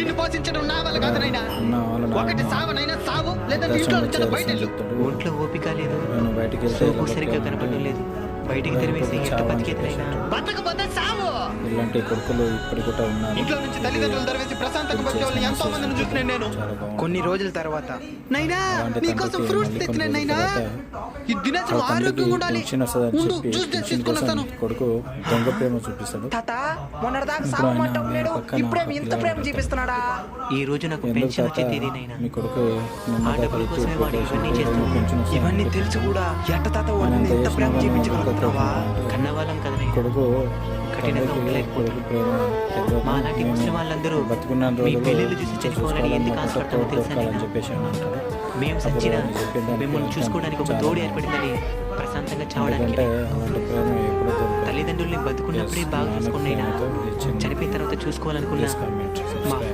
నిన్ను పోషించడం నా వల్ల కాదు నైనా. ఒకటి సావనైనా సావు, లేదా ఇంట్లో నుంచి బయట వెళ్ళు. ఒంట్లో ఓపిక లేదు, నేను బయటికి వెళ్తే సోపు సరిగ్గా కనపడడం లేదు. బయటికి తెరివేసి ఎట్ట బతికేదినైనా. బతకపోతే సావు. ఇలాంటి కొడుకులు ఇప్పుడు కూడా ఉన్నారు. ఇంట్లో నుంచి తల్లిదండ్రులు తెరవేసి ప్రశాంతంగా బతికే వాళ్ళని ఎంతో మందిని చూసినాను నేను. కొన్ని రోజుల తర్వాత నైనా నీకోసం ఫ్రూట్స్ తెచ్చినాను నైనా. ఈ దినేశం ఆరోగ్యంగా ఉండాలి. ముందు జ్యూస్ తెచ్చి తీసుకొని వస్తాను. కొడుకు దొంగ ప్రేమ చూపిస్తాడు. తాత మొన్నటిదాకా సాగమంటాం లేడు, ఇప్పుడేమి ఇంత ప్రేమ చూపిస్తున్నాడా? ఈ రోజు నాకు ఎందుకు పెన్షన్ తాత వచ్చేదేనైనా. మీ కొడుకు ఆ డబ్బుల కోసమే వాడు ఇవన్నీ చేస్తున్నాడు. ఇవన్నీ తెలుసు కూడా ఎట్ట తాత వాడిని ఇంత ప్రేమ చూపించగలుగుతున్నావా? కన్నవాళ్ళం కదనైనా. కొడుకు కఠినంగా ఉండలేకపోతే కొడుకు ప్రేమ మా నాటి ముస్లిం వాళ్ళందరూ బతుకున్న మీ పెళ్ళిళ్ళు చూసి చచ్చిపోవాలని ఎందుకు ఆశపడతామో తెలుసా అని నేను? చెప్పేసి అని అంటాడు. మేము సచ్చిన మిమ్మల్ని చూసుకోవడానికి ఒక తోడు ఏర్పడిందని ప్రశాంతంగా చావడానికి. ఎందుకంటే అలాంటి ప్రేమ ఎప్పుడు దొరకదు. తల్లిదండ్రుల్ని బతుకున్నప్పుడే బాగా చూసుకున్నైనా చనిపోయిన తర్వాత చూసుకోవాలనుకున్నా Please comment, subscribe.